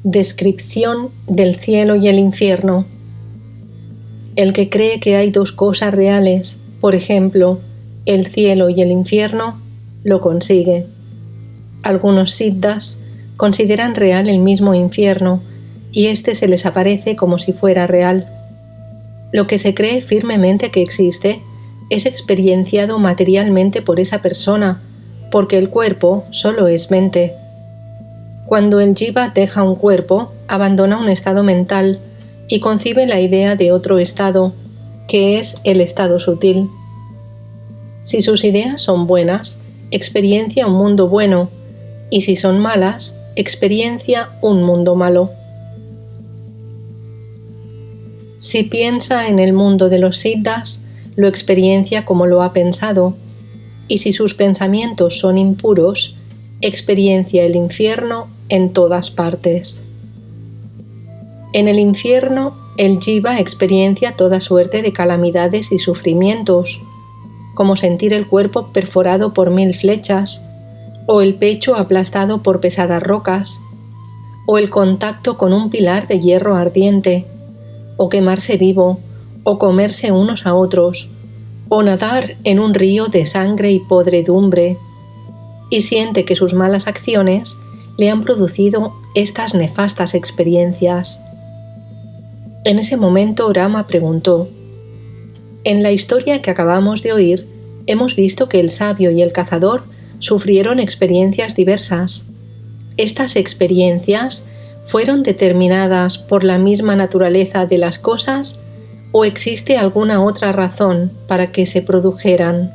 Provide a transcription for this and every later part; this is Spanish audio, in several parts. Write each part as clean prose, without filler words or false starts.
Descripción del cielo y el infierno. El que cree que hay dos cosas reales, por ejemplo, el cielo y el infierno, lo consigue. Algunos siddhas consideran real el mismo infierno y éste se les aparece como si fuera real. Lo que se cree firmemente que existe es experienciado materialmente por esa persona, porque el cuerpo solo es mente. Cuando el jiva deja un cuerpo, abandona un estado mental y concibe la idea de otro estado, que es el estado sutil. Si sus ideas son buenas, experiencia un mundo bueno, y si son malas, experiencia un mundo malo. Si piensa en el mundo de los siddhas, lo experiencia como lo ha pensado, y si sus pensamientos son impuros, experiencia el infierno en todas partes. En el infierno, el jiva experiencia toda suerte de calamidades y sufrimientos, como sentir el cuerpo perforado por 1000 flechas, o el pecho aplastado por pesadas rocas, o el contacto con un pilar de hierro ardiente, o quemarse vivo, o comerse unos a otros, o nadar en un río de sangre y podredumbre, y siente que sus malas acciones le han producido estas nefastas experiencias. En ese momento Rama preguntó: en la historia que acabamos de oír, hemos visto que el sabio y el cazador sufrieron experiencias diversas. ¿Estas experiencias fueron determinadas por la misma naturaleza de las cosas o existe alguna otra razón para que se produjeran?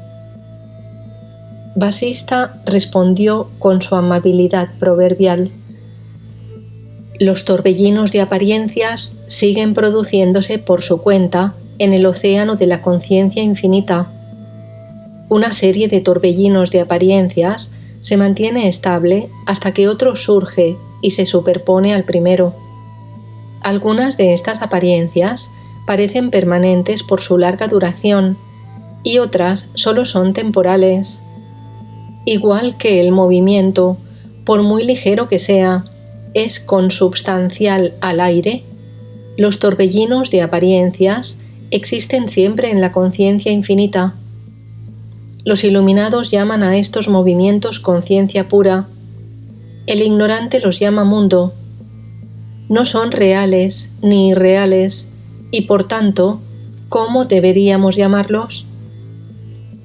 Vasista respondió con su amabilidad proverbial: los torbellinos de apariencias siguen produciéndose por su cuenta en el océano de la conciencia infinita. Una serie de torbellinos de apariencias se mantiene estable hasta que otro surge y se superpone al primero. Algunas de estas apariencias parecen permanentes por su larga duración y otras solo son temporales. Igual que el movimiento, por muy ligero que sea, es consubstancial al aire, los torbellinos de apariencias existen siempre en la conciencia infinita. Los iluminados llaman a estos movimientos conciencia pura. El ignorante los llama mundo. No son reales ni irreales, y por tanto, ¿cómo deberíamos llamarlos?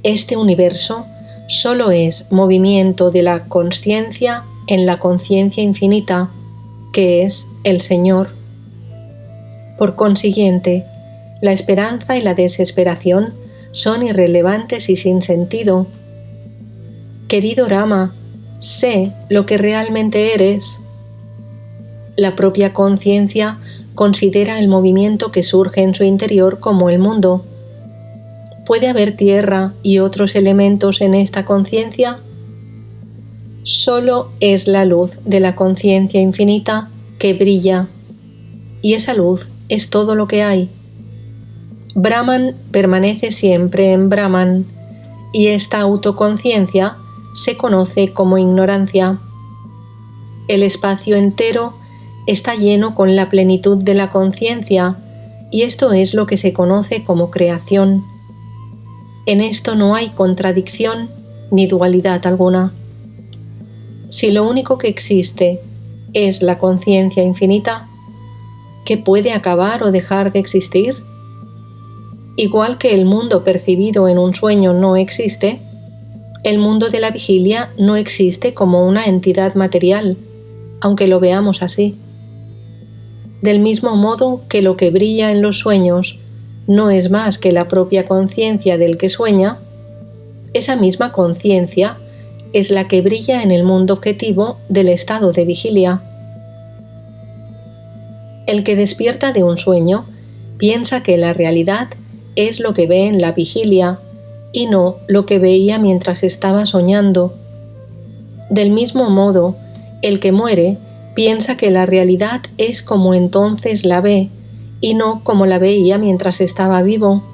Este universo solo es movimiento de la consciencia en la conciencia infinita, que es el Señor. Por consiguiente, la esperanza y la desesperación son irrelevantes y sin sentido. Querido Rama, sé lo que realmente eres. La propia conciencia considera el movimiento que surge en su interior como el mundo. ¿Puede haber tierra y otros elementos en esta conciencia? Solo es la luz de la conciencia infinita que brilla, y esa luz es todo lo que hay. Brahman permanece siempre en Brahman, y esta autoconciencia se conoce como ignorancia. El espacio entero está lleno con la plenitud de la conciencia, y esto es lo que se conoce como creación. En esto no hay contradicción ni dualidad alguna. Si lo único que existe es la conciencia infinita, ¿qué puede acabar o dejar de existir? Igual que el mundo percibido en un sueño no existe, el mundo de la vigilia no existe como una entidad material, aunque lo veamos así. Del mismo modo que lo que brilla en los sueños no es más que la propia conciencia del que sueña, esa misma conciencia es la que brilla en el mundo objetivo del estado de vigilia. El que despierta de un sueño piensa que la realidad es lo que ve en la vigilia y no lo que veía mientras estaba soñando. Del mismo modo, el que muere piensa que la realidad es como entonces la ve y no como la veía mientras estaba vivo.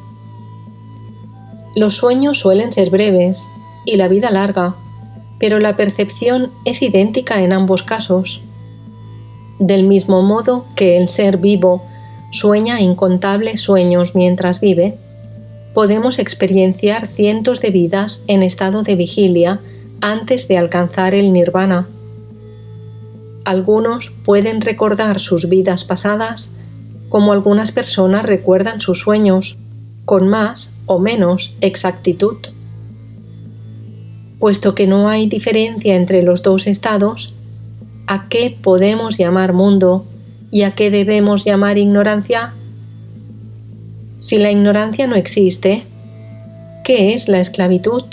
Los sueños suelen ser breves y la vida larga, pero la percepción es idéntica en ambos casos. Del mismo modo que el ser vivo sueña incontables sueños mientras vive, podemos experienciar cientos de vidas en estado de vigilia antes de alcanzar el nirvana. Algunos pueden recordar sus vidas pasadas como algunas personas recuerdan sus sueños, con más o menos exactitud. Puesto que no hay diferencia entre los dos estados, ¿a qué podemos llamar mundo y a qué debemos llamar ignorancia? Si la ignorancia no existe, ¿qué es la esclavitud?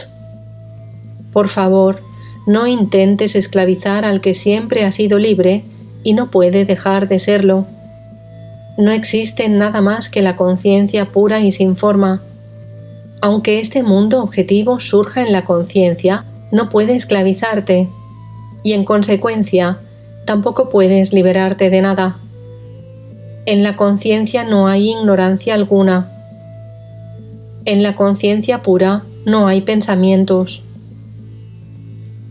Por favor, no intentes esclavizar al que siempre ha sido libre y no puede dejar de serlo. No existe nada más que la conciencia pura y sin forma. Aunque este mundo objetivo surja en la conciencia, no puede esclavizarte, y en consecuencia, tampoco puedes liberarte de nada. En la conciencia no hay ignorancia alguna. En la conciencia pura no hay pensamientos.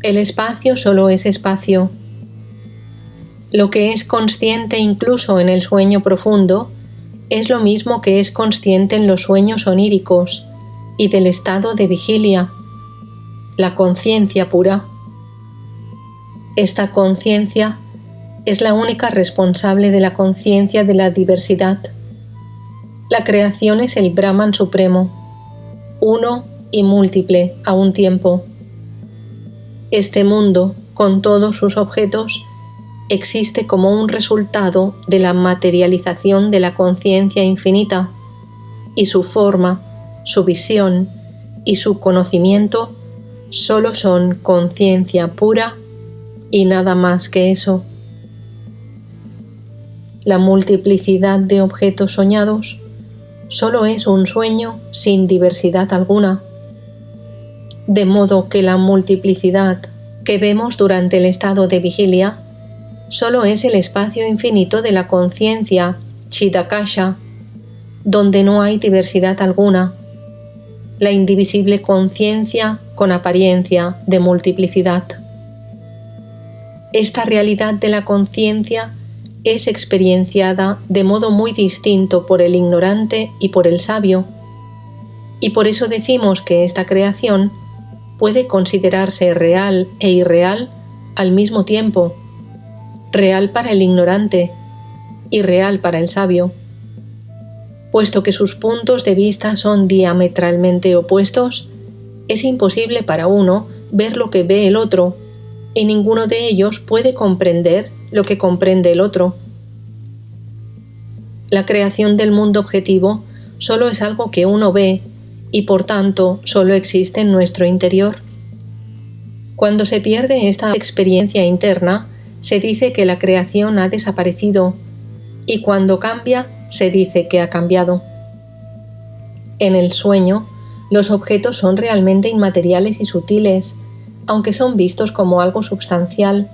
El espacio solo es espacio. Lo que es consciente incluso en el sueño profundo es lo mismo que es consciente en los sueños oníricos y del estado de vigilia, la conciencia pura. Esta conciencia es la única responsable de la conciencia de la diversidad. La creación es el Brahman supremo, uno y múltiple a un tiempo. Este mundo, con todos sus objetos, existe como un resultado de la materialización de la conciencia infinita, y su forma, su visión y su conocimiento solo son conciencia pura y nada más que eso. La multiplicidad de objetos soñados solo es un sueño sin diversidad alguna, de modo que la multiplicidad que vemos durante el estado de vigilia solo es el espacio infinito de la conciencia Chidakasha, donde no hay diversidad alguna, la indivisible conciencia con apariencia de multiplicidad. Esta realidad de la conciencia es experienciada de modo muy distinto por el ignorante y por el sabio, y por eso decimos que esta creación puede considerarse real e irreal al mismo tiempo, real para el ignorante y real para el sabio. Puesto que sus puntos de vista son diametralmente opuestos, es imposible para uno ver lo que ve el otro, y ninguno de ellos puede comprender lo que comprende el otro. La creación del mundo objetivo solo es algo que uno ve y por tanto solo existe en nuestro interior. Cuando se pierde esta experiencia interna, se dice que la creación ha desaparecido, y cuando cambia, se dice que ha cambiado. En el sueño, los objetos son realmente inmateriales y sutiles, aunque son vistos como algo substancial.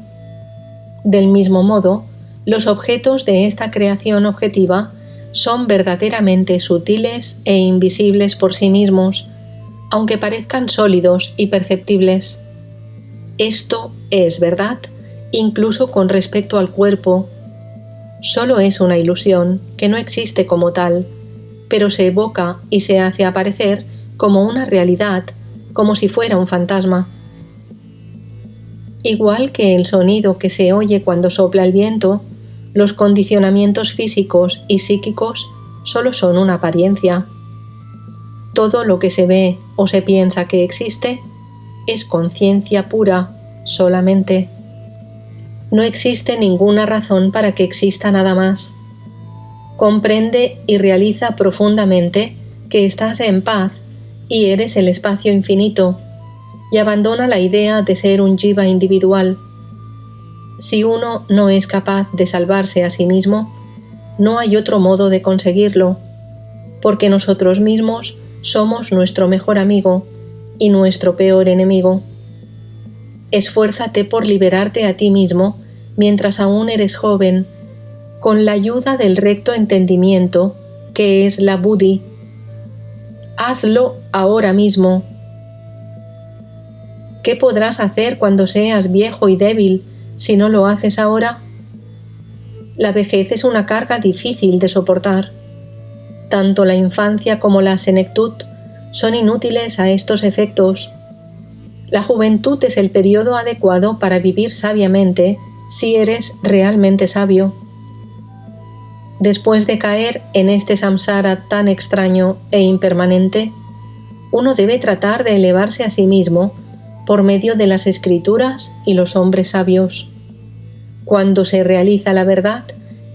Del mismo modo, los objetos de esta creación objetiva son verdaderamente sutiles e invisibles por sí mismos, aunque parezcan sólidos y perceptibles. Esto es verdad, incluso con respecto al cuerpo. Solo es una ilusión que no existe como tal, pero se evoca y se hace aparecer como una realidad, como si fuera un fantasma. Igual que el sonido que se oye cuando sopla el viento, los condicionamientos físicos y psíquicos solo son una apariencia. Todo lo que se ve o se piensa que existe es conciencia pura solamente. No existe ninguna razón para que exista nada más. Comprende y realiza profundamente que estás en paz y eres el espacio infinito, y abandona la idea de ser un jiva individual. Si uno no es capaz de salvarse a sí mismo, no hay otro modo de conseguirlo, porque nosotros mismos somos nuestro mejor amigo y nuestro peor enemigo. Esfuérzate por liberarte a ti mismo mientras aún eres joven, con la ayuda del recto entendimiento, que es la buddhi. Hazlo ahora mismo. ¿Qué podrás hacer cuando seas viejo y débil si no lo haces ahora? La vejez es una carga difícil de soportar. Tanto la infancia como la senectud son inútiles a estos efectos. La juventud es el periodo adecuado para vivir sabiamente si eres realmente sabio. Después de caer en este samsara tan extraño e impermanente, uno debe tratar de elevarse a sí mismo por medio de las escrituras y los hombres sabios. Cuando se realiza la verdad,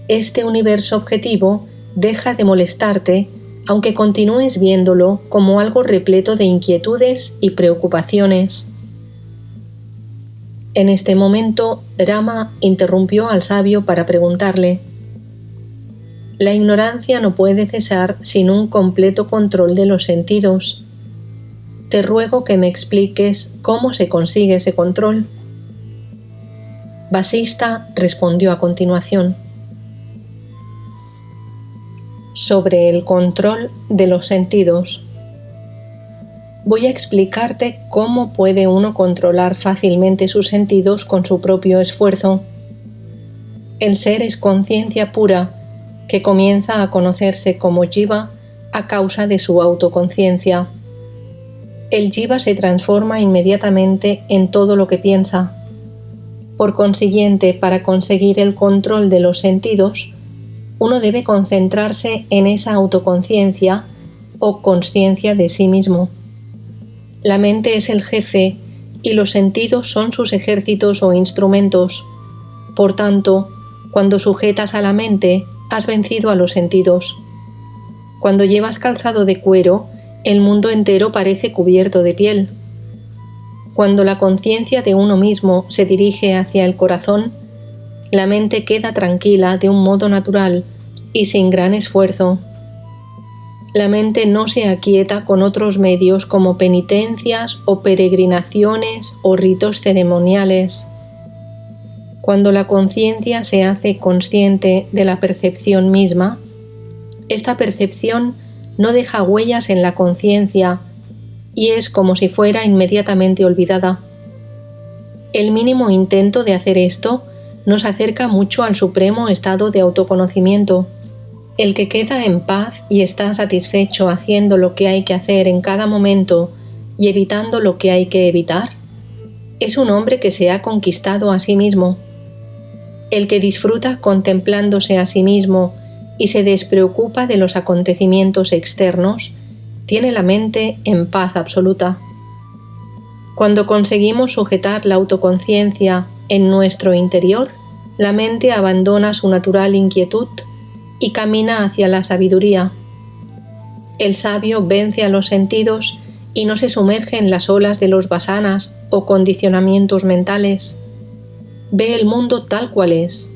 este universo objetivo deja de molestarte, aunque continúes viéndolo como algo repleto de inquietudes y preocupaciones. En este momento, Rama interrumpió al sabio para preguntarle: la ignorancia no puede cesar sin un completo control de los sentidos. Te ruego que me expliques cómo se consigue ese control. Vasista respondió a continuación: sobre el control de los sentidos. Voy a explicarte cómo puede uno controlar fácilmente sus sentidos con su propio esfuerzo. El ser es conciencia pura, que comienza a conocerse como jiva a causa de su autoconciencia. El jiva se transforma inmediatamente en todo lo que piensa. Por consiguiente, para conseguir el control de los sentidos, uno debe concentrarse en esa autoconciencia o consciencia de sí mismo. La mente es el jefe y los sentidos son sus ejércitos o instrumentos. Por tanto, cuando sujetas a la mente, has vencido a los sentidos. Cuando llevas calzado de cuero, el mundo entero parece cubierto de piel. Cuando la conciencia de uno mismo se dirige hacia el corazón, la mente queda tranquila de un modo natural y sin gran esfuerzo. La mente no se aquieta con otros medios como penitencias o peregrinaciones o ritos ceremoniales. Cuando la conciencia se hace consciente de la percepción misma, esta percepción no deja huellas en la conciencia y es como si fuera inmediatamente olvidada. El mínimo intento de hacer esto nos acerca mucho al supremo estado de autoconocimiento. El que queda en paz y está satisfecho haciendo lo que hay que hacer en cada momento y evitando lo que hay que evitar, es un hombre que se ha conquistado a sí mismo. El que disfruta contemplándose a sí mismo y se despreocupa de los acontecimientos externos, tiene la mente en paz absoluta. Cuando conseguimos sujetar la autoconciencia en nuestro interior, la mente abandona su natural inquietud y camina hacia la sabiduría. El sabio vence a los sentidos y no se sumerge en las olas de los vasanas o condicionamientos mentales. Ve el mundo tal cual es.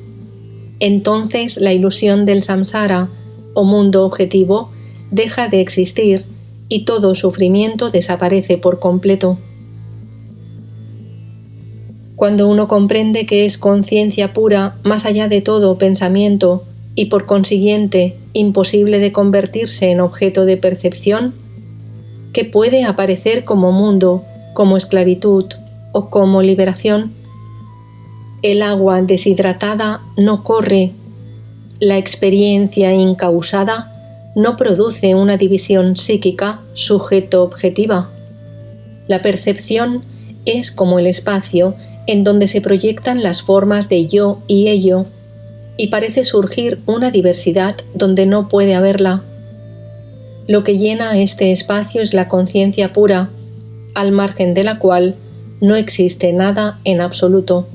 Entonces la ilusión del samsara, o mundo objetivo, deja de existir y todo sufrimiento desaparece por completo. Cuando uno comprende que es conciencia pura más allá de todo pensamiento y por consiguiente imposible de convertirse en objeto de percepción, que puede aparecer como mundo, como esclavitud o como liberación, el agua deshidratada no corre, la experiencia incausada no produce una división psíquica sujeto-objetiva. La percepción es como el espacio en donde se proyectan las formas de yo y ello, y parece surgir una diversidad donde no puede haberla. Lo que llena este espacio es la conciencia pura, al margen de la cual no existe nada en absoluto.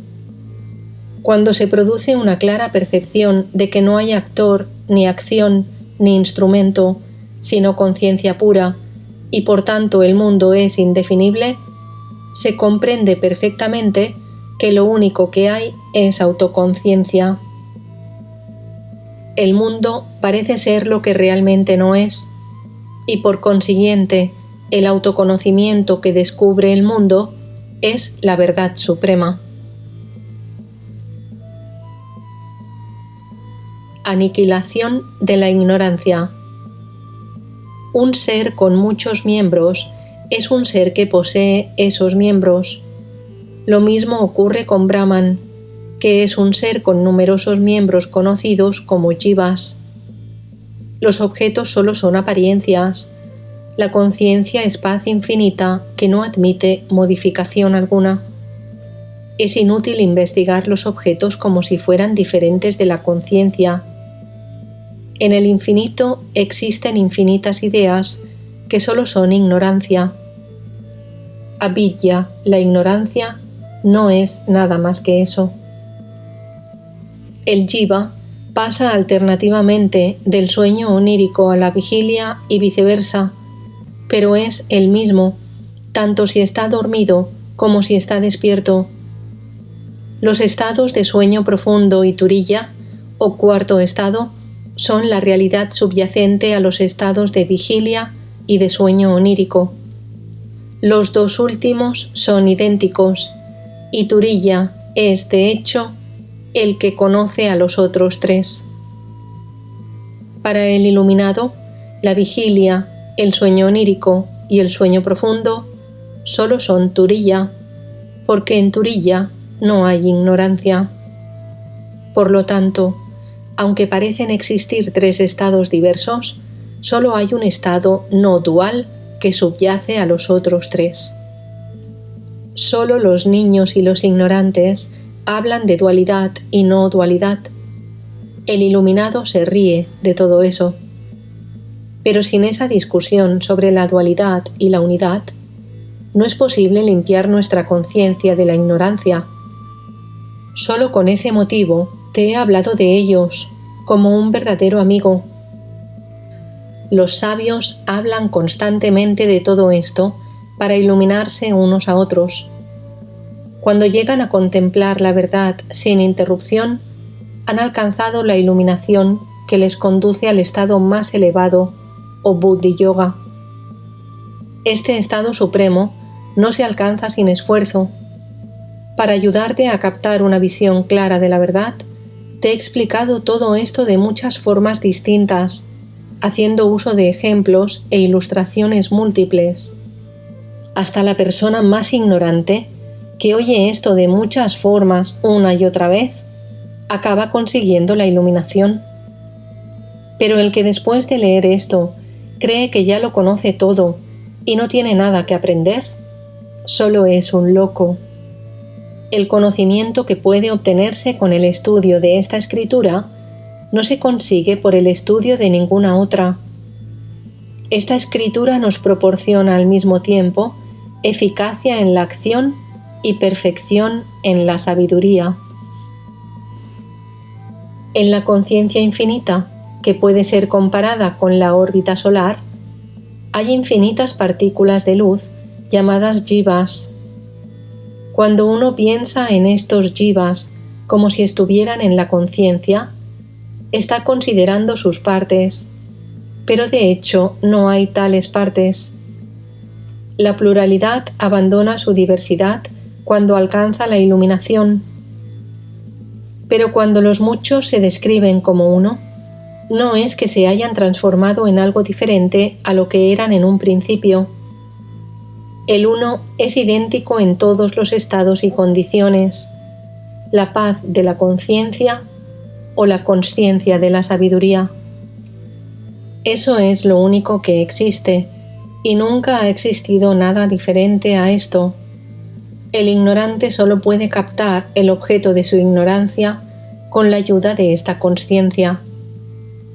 Cuando se produce una clara percepción de que no hay actor, ni acción, ni instrumento, sino conciencia pura, y por tanto el mundo es indefinible, se comprende perfectamente que lo único que hay es autoconciencia. El mundo parece ser lo que realmente no es, y por consiguiente, el autoconocimiento que descubre el mundo es la verdad suprema. Aniquilación de la ignorancia. Un ser con muchos miembros es un ser que posee esos miembros. Lo mismo ocurre con Brahman, que es un ser con numerosos miembros conocidos como jivas. Los objetos solo son apariencias. La conciencia es paz infinita que no admite modificación alguna. Es inútil investigar los objetos como si fueran diferentes de la conciencia. En el infinito existen infinitas ideas que solo son ignorancia. Avidya, la ignorancia, no es nada más que eso. El jiva pasa alternativamente del sueño onírico a la vigilia y viceversa, pero es el mismo, tanto si está dormido como si está despierto. Los estados de sueño profundo y turiya, o cuarto estado, son la realidad subyacente a los estados de vigilia y de sueño onírico. Los dos últimos son idénticos, y turiya es, de hecho, el que conoce a los otros tres. Para el iluminado, la vigilia, el sueño onírico y el sueño profundo solo son turiya, porque en turiya no hay ignorancia. Por lo tanto, aunque parecen existir tres estados diversos, solo hay un estado no dual que subyace a los otros tres. Solo los niños y los ignorantes hablan de dualidad y no dualidad. El iluminado se ríe de todo eso. Pero sin esa discusión sobre la dualidad y la unidad, no es posible limpiar nuestra conciencia de la ignorancia. Solo con ese motivo te he hablado de ellos, como un verdadero amigo. Los sabios hablan constantemente de todo esto para iluminarse unos a otros. Cuando llegan a contemplar la verdad sin interrupción, han alcanzado la iluminación que les conduce al estado más elevado, o Buddhi Yoga. Este estado supremo no se alcanza sin esfuerzo. Para ayudarte a captar una visión clara de la verdad, te he explicado todo esto de muchas formas distintas, haciendo uso de ejemplos e ilustraciones múltiples. Hasta la persona más ignorante, que oye esto de muchas formas una y otra vez, acaba consiguiendo la iluminación. Pero el que después de leer esto cree que ya lo conoce todo y no tiene nada que aprender, solo es un loco. El conocimiento que puede obtenerse con el estudio de esta escritura no se consigue por el estudio de ninguna otra. Esta escritura nos proporciona al mismo tiempo eficacia en la acción y perfección en la sabiduría. En la conciencia infinita, que puede ser comparada con la órbita solar, hay infinitas partículas de luz llamadas jivas. Cuando uno piensa en estos jivas como si estuvieran en la conciencia, está considerando sus partes, pero de hecho no hay tales partes. La pluralidad abandona su diversidad cuando alcanza la iluminación. Pero cuando los muchos se describen como uno, no es que se hayan transformado en algo diferente a lo que eran en un principio. El uno es idéntico en todos los estados y condiciones, la paz de la conciencia o la consciencia de la sabiduría. Eso es lo único que existe, y nunca ha existido nada diferente a esto. El ignorante solo puede captar el objeto de su ignorancia con la ayuda de esta consciencia.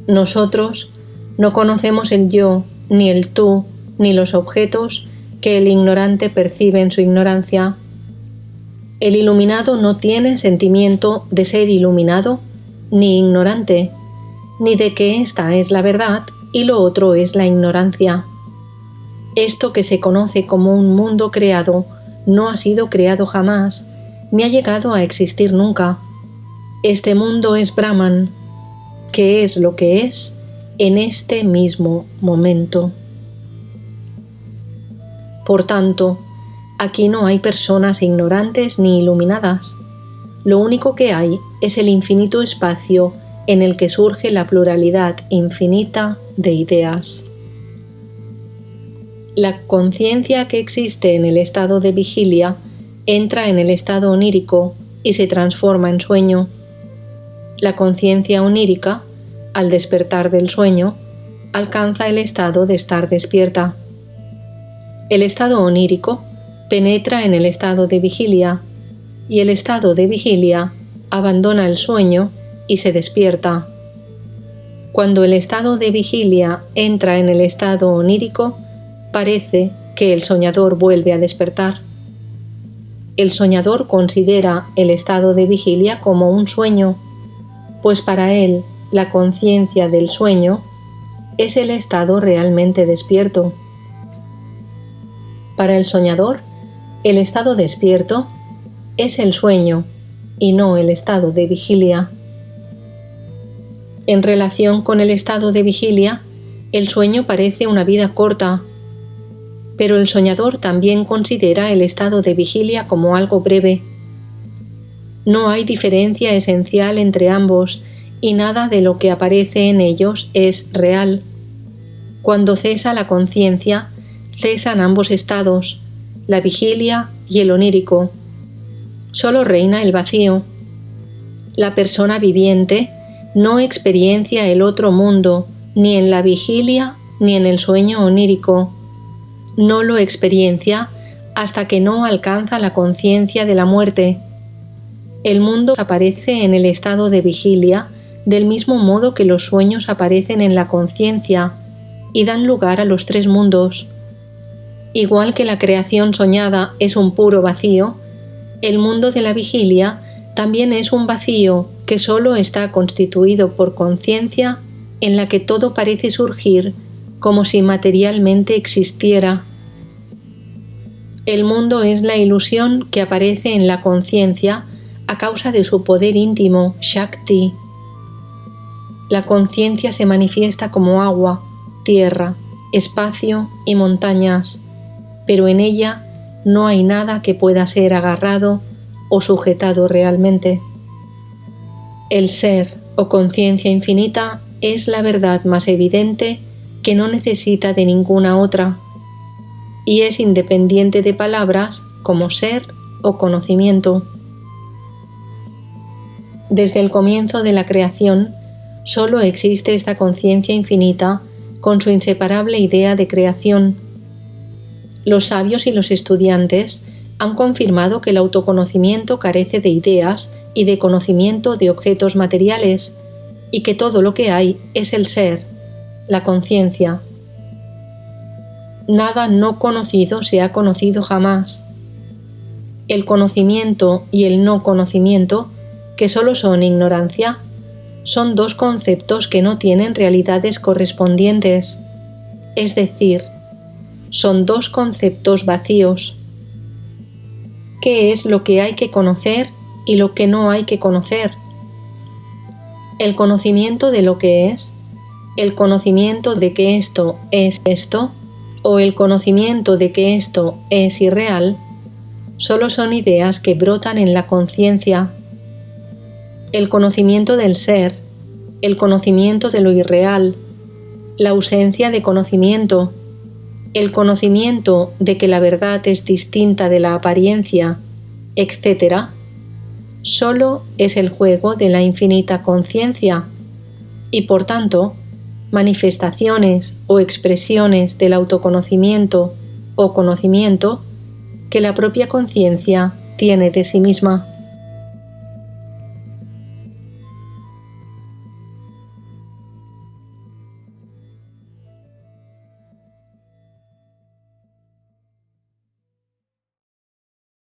Nosotros no conocemos el yo, ni el tú, ni los objetos que el ignorante percibe en su ignorancia. El iluminado no tiene sentimiento de ser iluminado, ni ignorante, ni de que esta es la verdad y lo otro es la ignorancia. Esto que se conoce como un mundo creado no ha sido creado jamás, ni ha llegado a existir nunca. Este mundo es Brahman, que es lo que es en este mismo momento. Por tanto, aquí no hay personas ignorantes ni iluminadas. Lo único que hay es el infinito espacio en el que surge la pluralidad infinita de ideas. La conciencia que existe en el estado de vigilia entra en el estado onírico y se transforma en sueño. La conciencia onírica, al despertar del sueño, alcanza el estado de estar despierta. El estado onírico penetra en el estado de vigilia, y el estado de vigilia abandona el sueño y se despierta. Cuando el estado de vigilia entra en el estado onírico, parece que el soñador vuelve a despertar. El soñador considera el estado de vigilia como un sueño, pues para él la conciencia del sueño es el estado realmente despierto. Para el soñador, el estado despierto es el sueño y no el estado de vigilia. En relación con el estado de vigilia, el sueño parece una vida corta, pero el soñador también considera el estado de vigilia como algo breve. No hay diferencia esencial entre ambos y nada de lo que aparece en ellos es real. Cuando cesa la conciencia, cesan ambos estados, la vigilia y el onírico. Solo reina el vacío. La persona viviente no experiencia el otro mundo, ni en la vigilia ni en el sueño onírico. No lo experiencia hasta que no alcanza la conciencia de la muerte. El mundo aparece en el estado de vigilia del mismo modo que los sueños aparecen en la conciencia y dan lugar a los tres mundos. Igual que la creación soñada es un puro vacío, el mundo de la vigilia también es un vacío que solo está constituido por conciencia en la que todo parece surgir como si materialmente existiera. El mundo es la ilusión que aparece en la conciencia a causa de su poder íntimo, Shakti. La conciencia se manifiesta como agua, tierra, espacio y montañas, pero en ella no hay nada que pueda ser agarrado o sujetado realmente. El ser o conciencia infinita es la verdad más evidente que no necesita de ninguna otra, y es independiente de palabras como ser o conocimiento. Desde el comienzo de la creación, solo existe esta conciencia infinita con su inseparable idea de creación. Los sabios y los estudiantes han confirmado que el autoconocimiento carece de ideas y de conocimiento de objetos materiales, y que todo lo que hay es el ser, la conciencia. Nada no conocido se ha conocido jamás. El conocimiento y el no conocimiento, que solo son ignorancia, son dos conceptos que no tienen realidades correspondientes, es decir, son dos conceptos vacíos. ¿Qué es lo que hay que conocer y lo que no hay que conocer? El conocimiento de lo que es, el conocimiento de que esto es esto, o el conocimiento de que esto es irreal, solo son ideas que brotan en la conciencia. El conocimiento del ser, el conocimiento de lo irreal, la ausencia de conocimiento, el conocimiento de que la verdad es distinta de la apariencia, etc., solo es el juego de la infinita conciencia y, por tanto, manifestaciones o expresiones del autoconocimiento o conocimiento que la propia conciencia tiene de sí misma.